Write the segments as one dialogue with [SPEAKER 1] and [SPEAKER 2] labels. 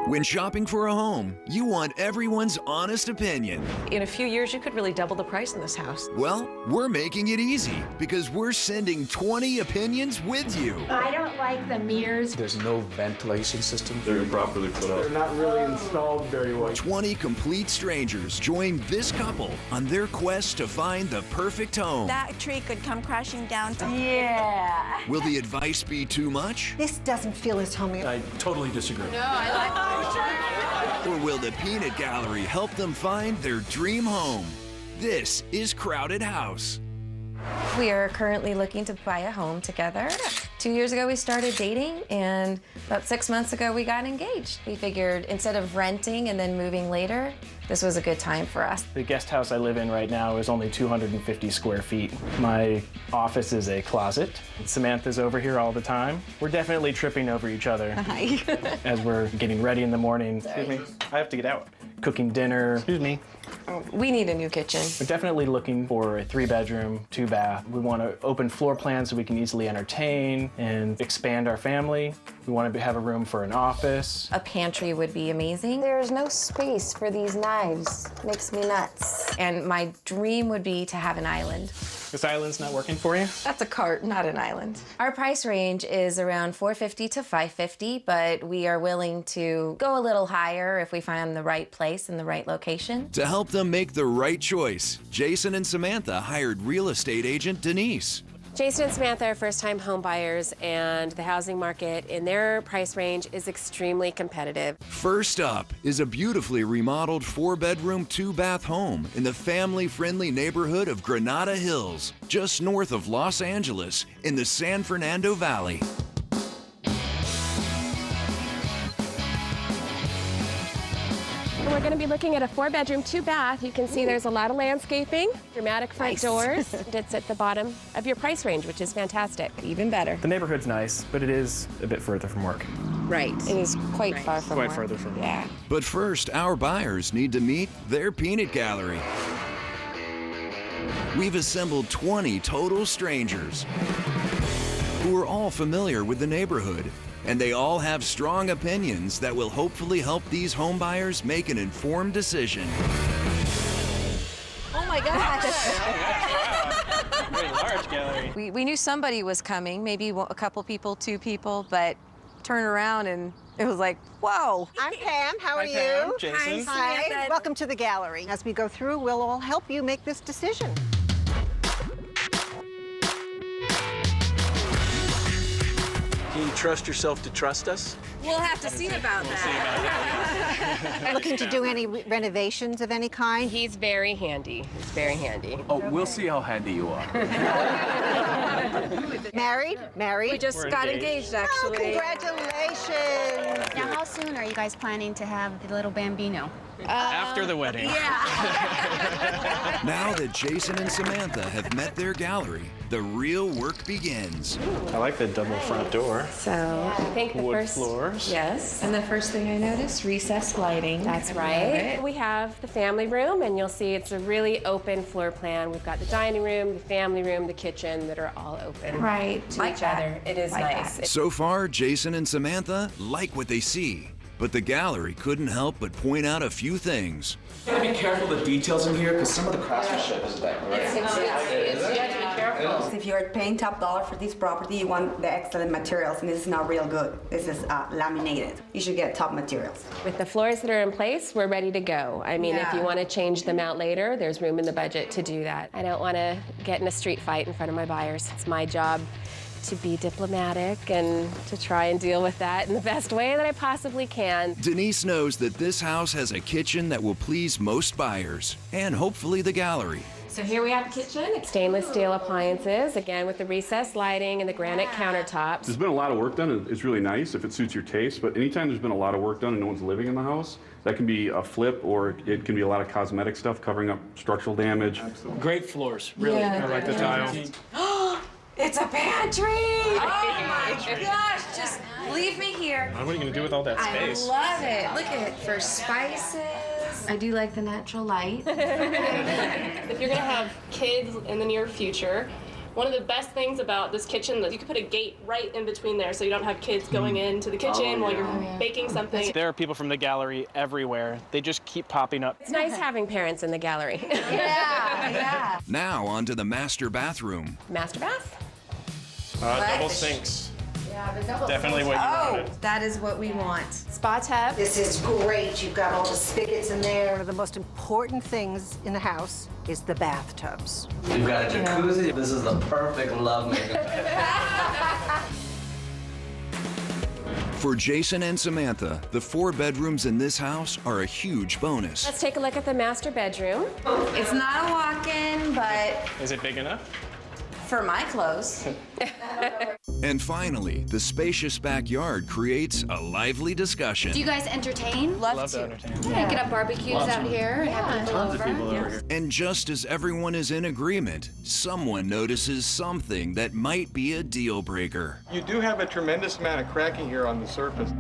[SPEAKER 1] When shopping for a home, you want everyone's honest opinion.
[SPEAKER 2] In a few years, you could really double the price in this house.
[SPEAKER 1] Well, we're making it easy because we're sending 20 opinions with you.
[SPEAKER 3] I don't like the mirrors.
[SPEAKER 4] There's no ventilation system.
[SPEAKER 5] They're improperly put up.
[SPEAKER 6] They're not really installed very well.
[SPEAKER 1] 20 complete strangers join this couple on their quest to find the perfect home.
[SPEAKER 7] That tree could come crashing down.
[SPEAKER 3] Yeah.
[SPEAKER 1] Will the advice be too much?
[SPEAKER 8] This doesn't feel as homey.
[SPEAKER 4] I totally disagree.
[SPEAKER 2] No, I like that.
[SPEAKER 1] Or will the Peanut Gallery help them find their dream home? This is Crowded House.
[SPEAKER 9] We are currently looking to buy a home together. 2 years ago, we started dating, and about 6 months ago, we got engaged. We figured instead of renting and then moving later, this was a good time for us.
[SPEAKER 10] The guest house I live in right now is only 250 square feet. My office is a closet. Samantha's over here all the time. We're definitely tripping over each other.
[SPEAKER 9] Hi.
[SPEAKER 10] As we're getting ready in the morning.
[SPEAKER 9] Sorry.
[SPEAKER 10] Excuse me, I have to get out. Cooking dinner. Excuse me.
[SPEAKER 9] We need a new kitchen.
[SPEAKER 10] We're definitely looking for a 3-bedroom, 2-bath. We want an open floor plan so we can easily entertain and expand our family. We want to have a room for an office.
[SPEAKER 9] A pantry would be amazing.
[SPEAKER 11] There's no space for these knives. Makes me nuts.
[SPEAKER 9] And my dream would be to have an island.
[SPEAKER 10] This island's not working for you?
[SPEAKER 9] That's a cart, not an island. Our price range is around $450 to $550, but we are willing to go a little higher if we find the right place and the right location.
[SPEAKER 1] To help them make the right choice, Jason and Samantha hired real estate agent Denise.
[SPEAKER 12] Jason and Samantha are first-time home buyers, and the housing market in their price range is extremely competitive.
[SPEAKER 1] First up is a beautifully remodeled 4-bedroom, 2-bath home in the family-friendly neighborhood of Granada Hills, just north of Los Angeles in the San Fernando Valley.
[SPEAKER 12] We're going to be looking at a 4-bedroom, 2-bath. You can see there's a lot of landscaping, dramatic front doors. It's at the bottom of your price range, which is fantastic.
[SPEAKER 9] Even better.
[SPEAKER 10] The neighborhood's nice, but it is a bit further from work.
[SPEAKER 9] Right.
[SPEAKER 11] It is quite far from
[SPEAKER 10] Quite
[SPEAKER 11] work.
[SPEAKER 10] further from work.
[SPEAKER 11] Yeah.
[SPEAKER 1] But first, our buyers need to meet their Peanut Gallery. We've assembled 20 total strangers who are all familiar with the neighborhood, and they all have strong opinions that will hopefully help these home buyers make an informed decision.
[SPEAKER 9] Oh my gosh.
[SPEAKER 10] Very large gallery.
[SPEAKER 9] We knew somebody was coming, maybe a couple people, 2 people, but turn around and it was like, whoa.
[SPEAKER 8] I'm Pam. How are
[SPEAKER 10] Hi, Pam.
[SPEAKER 8] you?
[SPEAKER 10] Jason.
[SPEAKER 8] Hi. Welcome to the gallery. As we go through, we'll all help you make this decision.
[SPEAKER 4] Can you trust yourself to trust us?
[SPEAKER 9] We'll have to see about that.
[SPEAKER 8] Looking to do any renovations of any kind?
[SPEAKER 12] He's very handy. He's very handy.
[SPEAKER 4] Oh, we'll see how handy you are.
[SPEAKER 8] Married? Married?
[SPEAKER 9] We just got engaged, actually.
[SPEAKER 8] Oh, congratulations.
[SPEAKER 3] Now, how soon are you guys planning to have the little bambino?
[SPEAKER 10] After the wedding.
[SPEAKER 9] Yeah.
[SPEAKER 1] Now that Jason and Samantha have met their gallery, the real work begins.
[SPEAKER 10] I like the double front door.
[SPEAKER 9] So,
[SPEAKER 12] I think the
[SPEAKER 10] Wood
[SPEAKER 12] first...
[SPEAKER 10] floors.
[SPEAKER 9] yes. And the first thing I noticed, recessed lighting.
[SPEAKER 12] That's right. We have the family room, and you'll see it's a really open floor plan. We've got the dining room, the family room, the kitchen that are all open
[SPEAKER 9] Right.
[SPEAKER 12] to
[SPEAKER 9] Like
[SPEAKER 12] each
[SPEAKER 9] that.
[SPEAKER 12] other. It is
[SPEAKER 9] Like
[SPEAKER 12] nice.
[SPEAKER 9] that.
[SPEAKER 1] So far, Jason and Samantha like what they see, but the gallery couldn't help but point out a few things.
[SPEAKER 4] You gotta be careful of the details in here, because some of the craftsmanship is better, right?
[SPEAKER 7] If you're paying top dollar for this property, you want the excellent materials, and this is not real good. This is laminated. You should get top materials.
[SPEAKER 12] With the floors that are in place, we're ready to go. I mean, if you want to change them out later, there's room in the budget to do that. I don't want to get in a street fight in front of my buyers. It's my job to be diplomatic and to try and deal with that in the best way that I possibly can.
[SPEAKER 1] Denise knows that this house has a kitchen that will please most buyers, and hopefully the gallery.
[SPEAKER 12] So here we have the kitchen. Stainless steel appliances, again with the recessed lighting and the granite countertops.
[SPEAKER 5] There's been a lot of work done. It's really nice if it suits your taste, but anytime there's been a lot of work done and no one's living in the house, that can be a flip, or it can be a lot of cosmetic stuff covering up structural damage.
[SPEAKER 10] Great floors, really.
[SPEAKER 9] Yeah.
[SPEAKER 10] I like the tile.
[SPEAKER 9] It's a pantry! Oh my gosh, just leave me here.
[SPEAKER 10] What are you gonna do with all that space?
[SPEAKER 9] I love it. Look at it, for spices. I do like the natural light.
[SPEAKER 12] If you're gonna have kids in the near future,
[SPEAKER 13] One of the best things about this kitchen is you can put a gate right in between there so you don't have kids going into the kitchen while you're baking something.
[SPEAKER 10] There are people from the gallery everywhere. They just keep popping up.
[SPEAKER 12] It's nice having parents in the gallery.
[SPEAKER 11] Yeah.
[SPEAKER 1] Now onto the master bathroom.
[SPEAKER 12] Master bath?
[SPEAKER 10] Double sinks.
[SPEAKER 11] Yeah, the double
[SPEAKER 10] Definitely what you wanted.
[SPEAKER 9] That is what we want.
[SPEAKER 12] Spa tub.
[SPEAKER 8] This is great. You've got all the spigots in there. One of the most important things in the house is the bathtubs.
[SPEAKER 4] We've got a jacuzzi. This is the perfect lovemaking.
[SPEAKER 1] For Jason and Samantha, the 4 bedrooms in this house are a huge bonus.
[SPEAKER 12] Let's take a look at the master bedroom.
[SPEAKER 9] It's not a walk-in, but
[SPEAKER 10] Is it big enough?
[SPEAKER 9] for my clothes.
[SPEAKER 1] And finally, the spacious backyard creates a lively discussion.
[SPEAKER 3] Do you guys entertain?
[SPEAKER 10] Love to entertain.
[SPEAKER 3] Yeah, get up barbecues out here and have people
[SPEAKER 5] Tons of
[SPEAKER 3] over.
[SPEAKER 5] people over here.
[SPEAKER 1] And just as everyone is in agreement, someone notices something that might be a deal breaker.
[SPEAKER 6] You do have a tremendous amount of cracking here on the surface.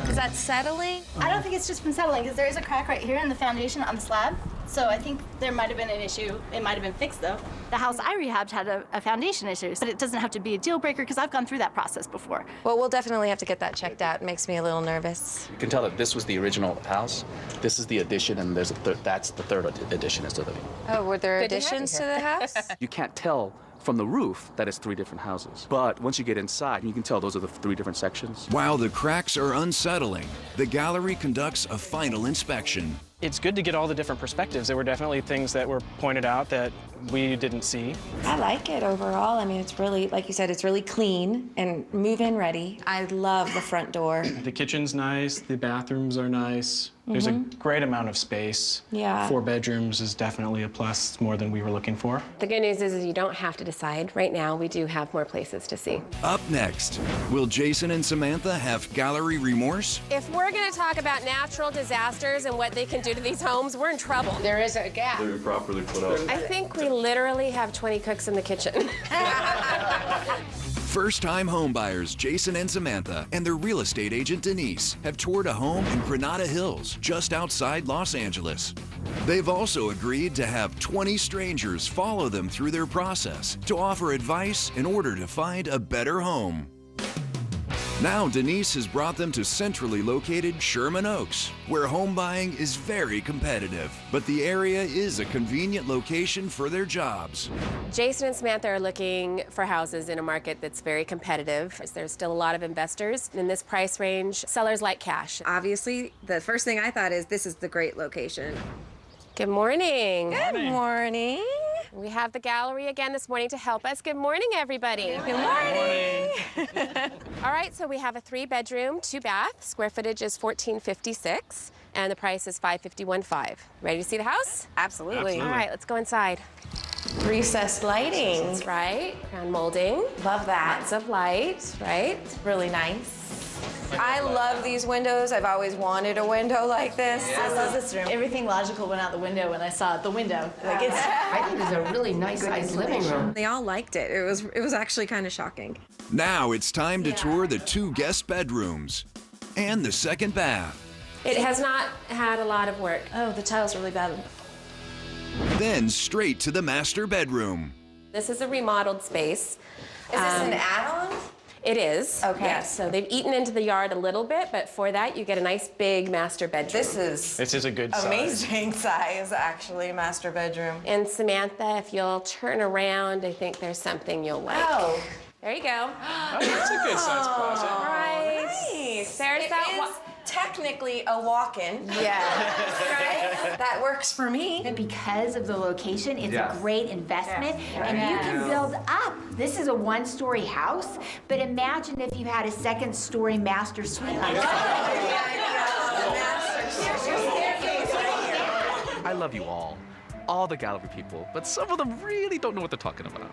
[SPEAKER 9] Is that settling?
[SPEAKER 13] I don't think it's just been settling because there is a crack right here in the foundation on the slab. So I think there might have been an issue. It might have been fixed though. The house I rehabbed had a foundation issue, but it doesn't have to be a deal breaker because I've gone through that process before.
[SPEAKER 9] Well, we'll definitely have to get that checked out. It makes me a little nervous.
[SPEAKER 4] You can tell that this was the original house. This is the addition, and there's that's the third addition is to the.
[SPEAKER 9] Oh, were there
[SPEAKER 12] Good to have you
[SPEAKER 9] additions to
[SPEAKER 12] here.
[SPEAKER 9] the house?
[SPEAKER 4] You can't tell from the roof that it's 3 different houses. But once you get inside, you can tell those are the 3 different sections.
[SPEAKER 1] While the cracks are unsettling, the gallery conducts a final inspection.
[SPEAKER 10] It's good to get all the different perspectives. There were definitely things that were pointed out that we didn't see.
[SPEAKER 9] I like it overall. I mean, it's really, like you said, it's really clean and move-in ready. I love the front door.
[SPEAKER 10] The kitchen's nice, the bathrooms are nice. There's a great amount of space.
[SPEAKER 9] Yeah.
[SPEAKER 10] 4 bedrooms is definitely a plus. It's more than we were looking for.
[SPEAKER 12] The good news is you don't have to decide. Right now, we do have more places to see.
[SPEAKER 1] Up next, will Jason and Samantha have gallery remorse?
[SPEAKER 12] If we're going to talk about natural disasters and what they can do to these homes, we're in trouble.
[SPEAKER 11] There is a gap.
[SPEAKER 5] They're properly put up.
[SPEAKER 12] I think we literally have 20 cooks in the kitchen.
[SPEAKER 1] First-time homebuyers Jason and Samantha and their real estate agent Denise have toured a home in Granada Hills, just outside Los Angeles. They've also agreed to have 20 strangers follow them through their process to offer advice in order to find a better home. Now Denise has brought them to centrally located Sherman Oaks, where home buying is very competitive, but the area is a convenient location for their jobs.
[SPEAKER 12] Jason and Samantha are looking for houses in a market that's very competitive. There's still a lot of investors in this price range. Sellers like cash.
[SPEAKER 9] Obviously, the first thing I thought is this is the great location.
[SPEAKER 12] Good morning.
[SPEAKER 9] Good morning.
[SPEAKER 12] We have the gallery again this morning to help us. Good morning, everybody.
[SPEAKER 9] Good morning.
[SPEAKER 12] All right, so we have a 3-bedroom, 2-bath. Square footage is 1456, and the price is $551,500. Ready to see the house?
[SPEAKER 9] Absolutely.
[SPEAKER 12] All right, let's go inside.
[SPEAKER 9] Recessed lighting.
[SPEAKER 12] That's right. Crown molding.
[SPEAKER 9] Love that.
[SPEAKER 12] Lots of light, right?
[SPEAKER 9] Really nice. I love these windows. I've always wanted a window like this.
[SPEAKER 13] I love this room. Everything logical went out the window when I saw the window. Like it's.
[SPEAKER 11] I think it's a really nice sized living room.
[SPEAKER 9] They all liked it. It was actually kind of shocking.
[SPEAKER 1] Now it's time to tour the 2 guest bedrooms and the 2nd bath.
[SPEAKER 12] It has not had a lot of work.
[SPEAKER 13] Oh, the tile's really bad.
[SPEAKER 1] Then straight to the master bedroom.
[SPEAKER 12] This is a remodeled space.
[SPEAKER 9] Is this an add-on?
[SPEAKER 12] It is.
[SPEAKER 9] Okay.
[SPEAKER 12] Yes, so they've eaten into the yard a little bit, but for that, you get a nice big master bedroom.
[SPEAKER 9] This is
[SPEAKER 10] a good size.
[SPEAKER 9] amazing size, actually, master bedroom.
[SPEAKER 12] And Samantha, if you'll turn around, I think there's something you'll like.
[SPEAKER 9] Oh.
[SPEAKER 12] There you go.
[SPEAKER 10] Oh, that's a good size closet.
[SPEAKER 12] Right.
[SPEAKER 9] Nice.
[SPEAKER 12] There's
[SPEAKER 9] It
[SPEAKER 12] that.
[SPEAKER 9] is technically a walk-in.
[SPEAKER 3] Yeah.
[SPEAKER 9] Right? That works for me.
[SPEAKER 3] And because of the location, it's
[SPEAKER 4] Yeah.
[SPEAKER 3] a great investment, and you can build up. This is a 1-story house, but imagine if you had a 2nd-story master suite.
[SPEAKER 4] I love you all the gallery people, but some of them really don't know what they're talking about.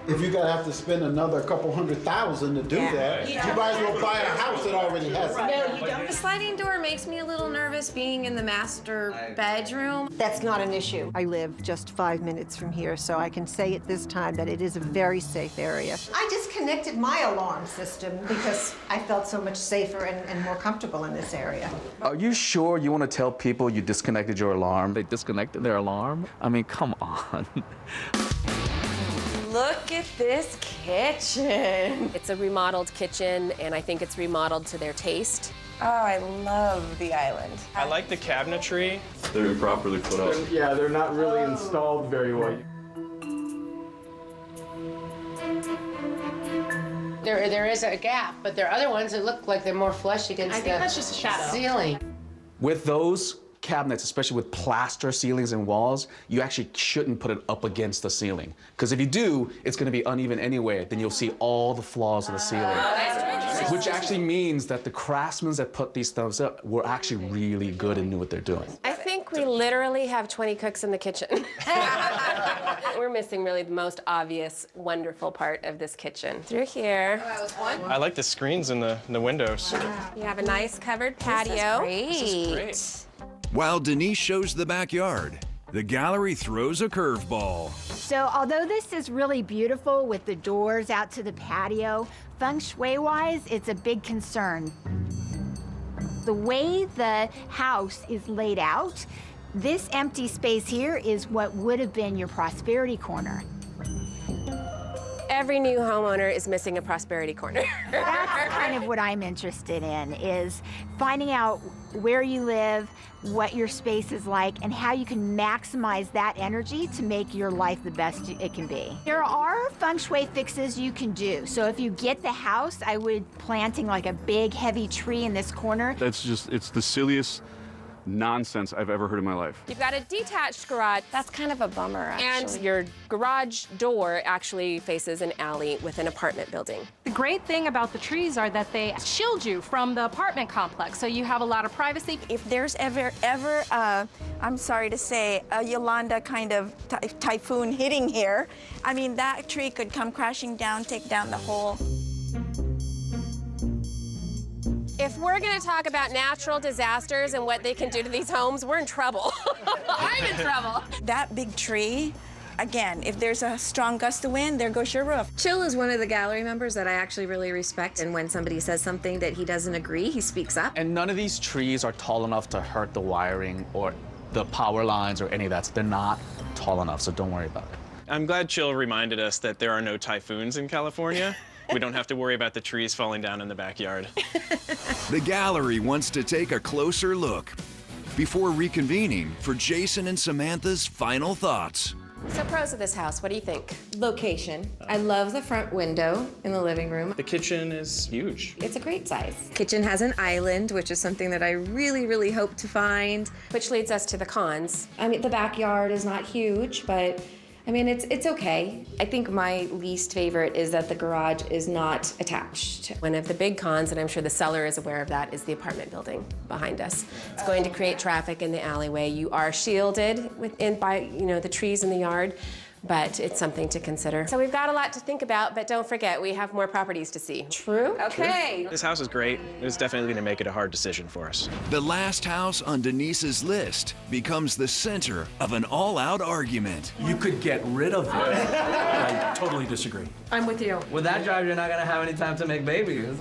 [SPEAKER 14] If you're gonna have to spend another couple $100,000 to do that, you might as well buy a house that already has it.
[SPEAKER 9] No, you don't. The sliding door makes me a little nervous being in the master bedroom.
[SPEAKER 8] That's not an issue. I live just 5 minutes from here, so I can say at this time that it is a very safe area. I disconnected my alarm system because I felt so much safer and more comfortable in this area.
[SPEAKER 4] Are you sure you want to tell people you disconnected your alarm? They disconnected their alarm? I mean, come on.
[SPEAKER 9] Look at this kitchen.
[SPEAKER 12] It's a remodeled kitchen, and I think it's remodeled to their taste.
[SPEAKER 9] Oh, I love the island.
[SPEAKER 6] I like the cabinetry.
[SPEAKER 5] They're improperly put up.
[SPEAKER 10] Yeah, they're not really installed very well.
[SPEAKER 15] There is a gap, but there are other ones that look like they're more flush against
[SPEAKER 13] I think that's just a shadow.
[SPEAKER 15] Ceiling.
[SPEAKER 4] With those cabinets, especially with plaster ceilings and walls, you actually shouldn't put it up against the ceiling. Because if you do, it's going to be uneven anyway. Then you'll see all the flaws of the ceiling. Which actually means that the craftsmen that put these stuff up were actually really good and knew what they're doing.
[SPEAKER 12] I think we literally have 20 cooks in the kitchen. We're missing really the most obvious, wonderful part of this kitchen. Through here.
[SPEAKER 6] I like the screens in the windows.
[SPEAKER 12] You have a nice covered patio.
[SPEAKER 9] This is
[SPEAKER 6] great.
[SPEAKER 1] While Denise shows the backyard, the gallery throws a curveball.
[SPEAKER 3] So although this is really beautiful with the doors out to the patio, feng shui-wise, it's a big concern. The way the house is laid out, this empty space here is what would have been your prosperity corner.
[SPEAKER 12] Every new homeowner is missing a prosperity corner.
[SPEAKER 3] That's kind of what I'm interested in, is finding out where you live, what your space is like, and how you can maximize that energy to make your life the best it can be. There are feng shui fixes you can do. So if you get the house, I would planting like a big heavy tree in this corner.
[SPEAKER 5] That's just, it's the silliest nonsense I've ever heard in my life.
[SPEAKER 12] You've got a detached garage.
[SPEAKER 9] That's kind of a bummer, actually.
[SPEAKER 12] And your garage door actually faces an alley with an apartment building.
[SPEAKER 16] The great thing about the trees are that they shield you from the apartment complex, so you have a lot of privacy.
[SPEAKER 17] If there's ever I'm sorry to say, a Yolanda kind of typhoon hitting here, I mean, that tree could come crashing down, take down the whole.
[SPEAKER 12] If we're going to talk about natural disasters and what they can do to these homes, we're in trouble. I'm in trouble.
[SPEAKER 17] That big tree, again, if there's a strong gust of wind, there goes your roof.
[SPEAKER 9] Chill is one of the gallery members that I actually really respect, and when somebody says something that he doesn't agree, he speaks up.
[SPEAKER 4] And none of these trees are tall enough to hurt the wiring or the power lines or any of that. They're not tall enough, so don't worry about it.
[SPEAKER 6] I'm glad Chill reminded us that there are no typhoons in California. We don't have to worry about the trees falling down in the backyard.
[SPEAKER 1] The gallery wants to take a closer look before reconvening for Jason and Samantha's final thoughts.
[SPEAKER 12] So pros of this house, what do you think?
[SPEAKER 9] Location. I love the front window in the living room.
[SPEAKER 6] The kitchen is huge.
[SPEAKER 9] It's a great size. Kitchen has an island, which is something that I really, really hope to find.
[SPEAKER 12] Which leads us to the cons.
[SPEAKER 9] I mean, the backyard is not huge, but I mean, it's okay. I think my least favorite is that the garage is not attached.
[SPEAKER 12] One of the big cons, and I'm sure the seller is aware of that, is the apartment building behind us. It's going to create traffic in the alleyway. You are shielded by the trees in the yard, but it's something to consider. So we've got a lot to think about, but don't forget, we have more properties to see.
[SPEAKER 9] True. Okay.
[SPEAKER 6] This house is great. It's definitely going to make it a hard decision for us.
[SPEAKER 1] The last house on Denise's list becomes the center of an all-out argument.
[SPEAKER 18] You could get rid of it. I totally disagree.
[SPEAKER 16] I'm with you.
[SPEAKER 19] With that drive, you're not going to have any time to make babies.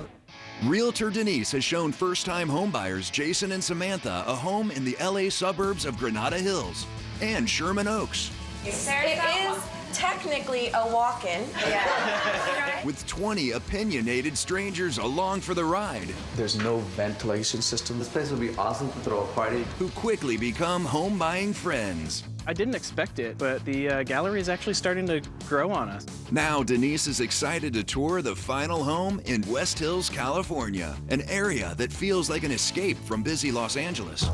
[SPEAKER 1] Realtor Denise has shown first-time homebuyers Jason and Samantha a home in the LA suburbs of Granada Hills and Sherman Oaks.
[SPEAKER 9] It is technically a walk-in. Yeah.
[SPEAKER 1] With 20 opinionated strangers along for the ride.
[SPEAKER 4] There's no ventilation system.
[SPEAKER 19] This place would be awesome to throw a party.
[SPEAKER 1] Who quickly become home buying friends.
[SPEAKER 6] I didn't expect it, but the gallery is actually starting to grow on us.
[SPEAKER 1] Now Denise is excited to tour the final home in West Hills, California, an area that feels like an escape from busy Los Angeles.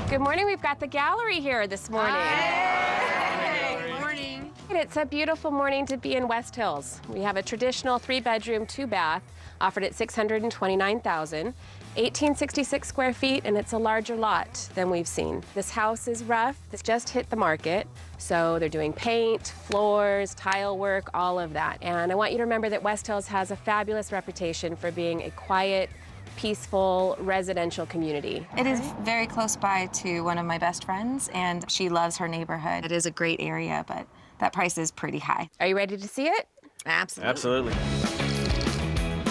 [SPEAKER 12] Good morning, we've got the gallery here this morning.
[SPEAKER 16] Hi. Good morning.
[SPEAKER 12] It it's a beautiful morning to be in West Hills. We have a traditional 3-bedroom, 2-bath offered at $629,000. 1866 square feet, and it's a larger lot than we've seen. This house is rough. It's just hit the market, so they're doing paint, floors, tile work, all of that. And I want you to remember that West Hills has a fabulous reputation for being a quiet, peaceful, residential community.
[SPEAKER 9] It is very close by to one of my best friends, and she loves her neighborhood. It is a great area, but that price is pretty high.
[SPEAKER 12] Are you ready to see it?
[SPEAKER 9] Absolutely.
[SPEAKER 6] Absolutely.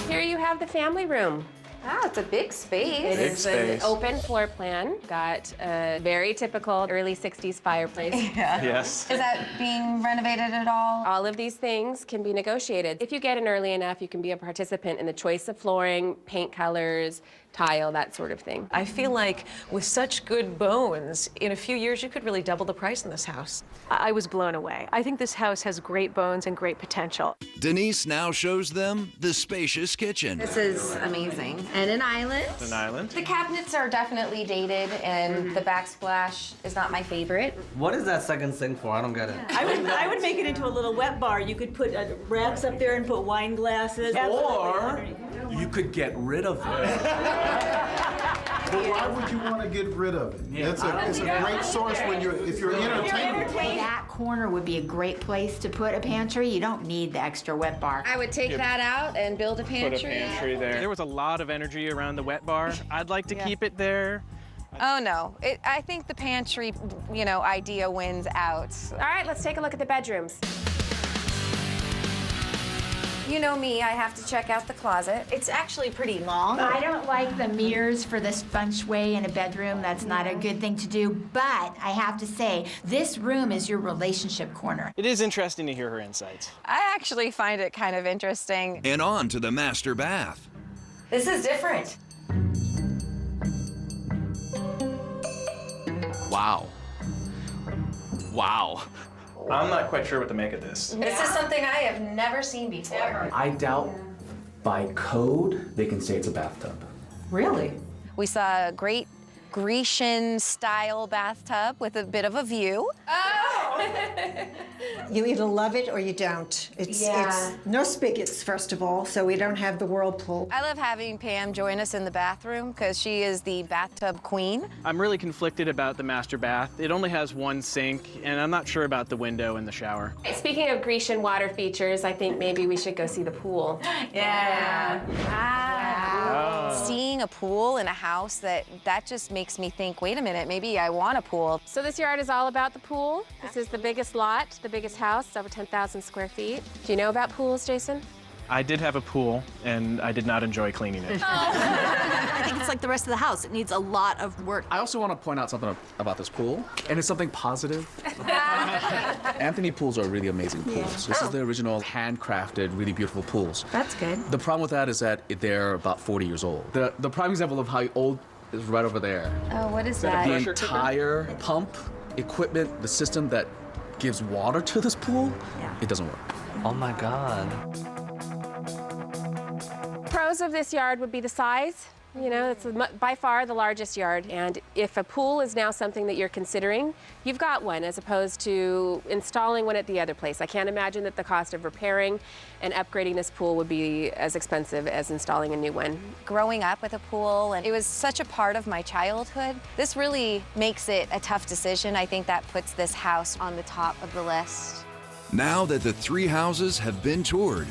[SPEAKER 12] Here you have the family room.
[SPEAKER 9] Wow, it's a big space.
[SPEAKER 12] It is an open floor plan. Got a very typical early 60s fireplace.
[SPEAKER 9] Yeah.
[SPEAKER 6] Yes.
[SPEAKER 9] Is that being renovated at all?
[SPEAKER 12] All of these things can be negotiated. If you get in early enough, you can be a participant in the choice of flooring, paint colors, tile, that sort of thing.
[SPEAKER 2] I feel like with such good bones, in a few years you could really double the price in this house.
[SPEAKER 16] I was blown away. I think this house has great bones and great potential.
[SPEAKER 1] Denise now shows them the spacious kitchen.
[SPEAKER 9] This is amazing. And an island.
[SPEAKER 6] An island.
[SPEAKER 9] The cabinets are definitely dated, and the backsplash is not my favorite.
[SPEAKER 19] What is that second sink for? I don't get it.
[SPEAKER 20] I would make it into a little wet bar. You could put racks up there and put wine glasses.
[SPEAKER 18] Or you could get rid of it.
[SPEAKER 14] But why would you want to get rid of it? It's a great source when if you're entertaining.
[SPEAKER 3] That corner would be a great place to put a pantry. You don't need the extra wet bar.
[SPEAKER 9] I would take that out and build a pantry.
[SPEAKER 6] Put a pantry there. There was a lot of energy around the wet bar. I'd like to keep it there.
[SPEAKER 9] Oh no, I think the pantry, idea wins out.
[SPEAKER 12] All right, let's take a look at the bedrooms.
[SPEAKER 9] You know me, I have to check out the closet.
[SPEAKER 2] It's actually pretty long.
[SPEAKER 3] I don't like the mirrors for this feng shui in a bedroom. That's not a good thing to do. But I have to say, this room is your relationship corner.
[SPEAKER 6] It is interesting to hear her insights.
[SPEAKER 9] I actually find it kind of interesting.
[SPEAKER 1] And on to the master bath.
[SPEAKER 9] This is different.
[SPEAKER 4] Wow. Wow.
[SPEAKER 6] I'm not quite sure what to make of this.
[SPEAKER 9] This is something I have never seen before.
[SPEAKER 4] I doubt by code they can say it's a bathtub.
[SPEAKER 16] Really?
[SPEAKER 9] We saw a great Grecian-style bathtub with a bit of a view.
[SPEAKER 8] You either love it or you don't. It's no spigots, first of all, so we don't have the whirlpool.
[SPEAKER 9] I love having Pam join us in the bathroom because she is the bathtub queen.
[SPEAKER 6] I'm really conflicted about the master bath. It only has one sink, and I'm not sure about the window in the shower.
[SPEAKER 12] Speaking of Grecian water features, I think maybe we should go see the pool.
[SPEAKER 9] Yeah. Wow.
[SPEAKER 6] Oh.
[SPEAKER 9] Seeing a pool in a house, that just makes me think, wait a minute, maybe I want a pool.
[SPEAKER 12] So this yard is all about the pool. This is the biggest lot, the biggest house. It's over 10,000 square feet. Do you know about pools, Jason?
[SPEAKER 6] I did have a pool, and I did not enjoy cleaning it.
[SPEAKER 20] I think it's like the rest of the house. It needs a lot of work.
[SPEAKER 4] I also want to point out something about this pool, and it's something positive. Anthony pools are really amazing pools. This is the original handcrafted, really beautiful pools.
[SPEAKER 9] That's good.
[SPEAKER 4] The problem with that is that they're about 40 years old. The prime example of how old is right over there.
[SPEAKER 9] Oh, what is
[SPEAKER 4] The
[SPEAKER 9] that?
[SPEAKER 4] entire pump, equipment, the system that gives water to this pool, it doesn't work.
[SPEAKER 19] Oh my God.
[SPEAKER 12] Pros of this yard would be the size. You know, it's by far the largest yard. And if a pool is now something that you're considering, you've got one as opposed to installing one at the other place. I can't imagine that the cost of repairing and upgrading this pool would be as expensive as installing a new one.
[SPEAKER 9] Growing up with a pool, and it was such a part of my childhood. This really makes it a tough decision. I think that puts this house on the top of the list.
[SPEAKER 1] Now that the 3 houses have been toured,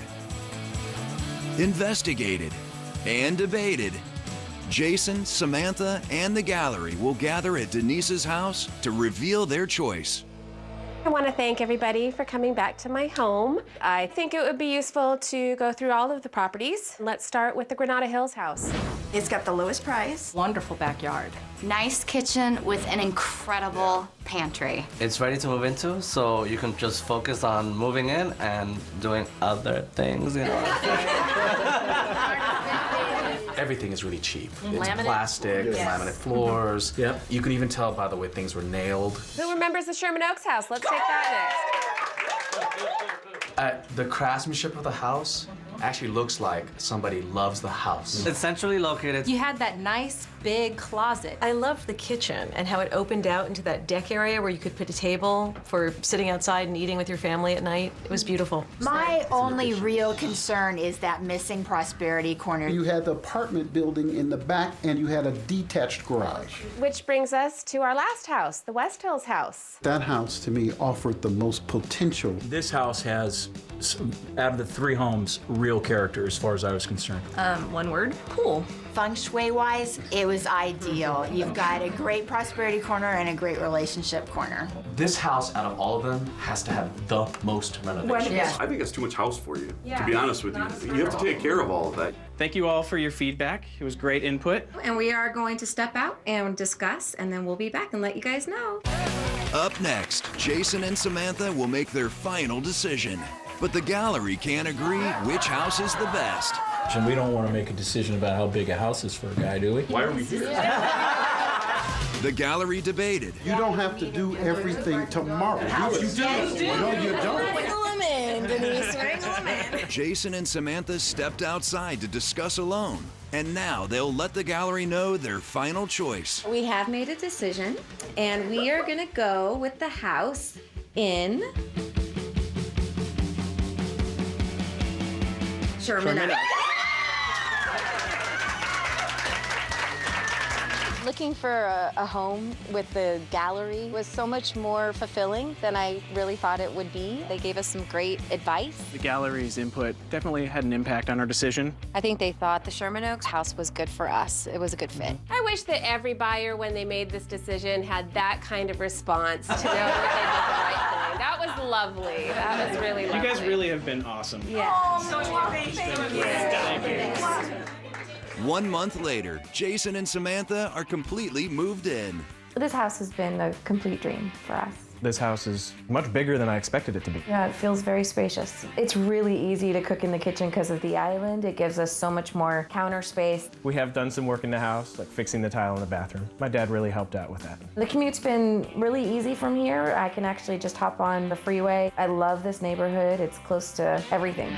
[SPEAKER 1] investigated, and debated, Jason, Samantha, and the gallery will gather at Denise's house to reveal their choice.
[SPEAKER 12] I want to thank everybody for coming back to my home. I think it would be useful to go through all of the properties. Let's start with the Granada Hills house.
[SPEAKER 7] It's got the lowest price.
[SPEAKER 16] Wonderful backyard.
[SPEAKER 13] Nice kitchen with an incredible pantry.
[SPEAKER 19] It's ready to move into, so you can just focus on moving in and doing other things, you know.
[SPEAKER 4] Everything is really cheap. It's
[SPEAKER 16] Laminate.
[SPEAKER 4] plastic,
[SPEAKER 16] Yes.
[SPEAKER 4] laminate floors. Yep. You can even tell by the way things were nailed.
[SPEAKER 12] Who remembers the Sherman Oaks house? Let's take that next.
[SPEAKER 4] The craftsmanship of the house actually looks like somebody loves the house.
[SPEAKER 19] It's centrally located.
[SPEAKER 16] You had that nice big closet.
[SPEAKER 2] I loved the kitchen and how it opened out into that deck area where you could put a table for sitting outside and eating with your family at night. It was beautiful.
[SPEAKER 3] My only real concern is that missing prosperity corner.
[SPEAKER 14] You had the apartment building in the back and you had a detached garage.
[SPEAKER 12] Which brings us to our last house, the West Hills house.
[SPEAKER 14] That house to me offered the most potential.
[SPEAKER 18] This house has, out of the 3 homes, real character as far as I was concerned.
[SPEAKER 2] One word, cool.
[SPEAKER 3] Feng Shui-wise, it was ideal. You've got a great prosperity corner and a great relationship corner.
[SPEAKER 4] This house, out of all of them, has to have the most renovations.
[SPEAKER 3] Yeah.
[SPEAKER 5] I think it's too much house for you, to be honest with you. You have to take care of all of that.
[SPEAKER 6] Thank you all for your feedback. It was great input.
[SPEAKER 9] And we are going to step out and discuss, and then we'll be back and let you guys know.
[SPEAKER 1] Up next, Jason and Samantha will make their final decision. But the gallery can't agree which house is the best.
[SPEAKER 18] And we don't want to make a decision about how big a house is for a guy, do we?
[SPEAKER 5] Why are we here?
[SPEAKER 1] The gallery debated.
[SPEAKER 14] You don't have to do everything tomorrow. You do. No, you don't.
[SPEAKER 1] Jason and Samantha stepped outside to discuss alone. And now they'll let the gallery know their final choice.
[SPEAKER 9] We have made a decision, and we are gonna go with the house in Sherman.
[SPEAKER 11] Looking for a home with the gallery was so much more fulfilling than I really thought it would be. They gave us some great advice.
[SPEAKER 6] The gallery's input definitely had an impact on our decision.
[SPEAKER 11] I think they thought the Sherman Oaks house was good for us. It was a good fit.
[SPEAKER 12] I wish that every buyer, when they made this decision, had that kind of response to know that they did the right thing. That was lovely. That was really lovely.
[SPEAKER 6] You guys really have been awesome.
[SPEAKER 12] Yeah.
[SPEAKER 6] Thank you.
[SPEAKER 1] 1 month later, Jason and Samantha are completely moved in.
[SPEAKER 9] This house has been a complete dream for us.
[SPEAKER 10] This house is much bigger than I expected it to be.
[SPEAKER 9] Yeah, it feels very spacious. It's really easy to cook in the kitchen because of the island. It gives us so much more counter space.
[SPEAKER 10] We have done some work in the house, like fixing the tile in the bathroom. My dad really helped out with that.
[SPEAKER 9] The commute's been really easy from here. I can actually just hop on the freeway. I love this neighborhood. It's close to everything.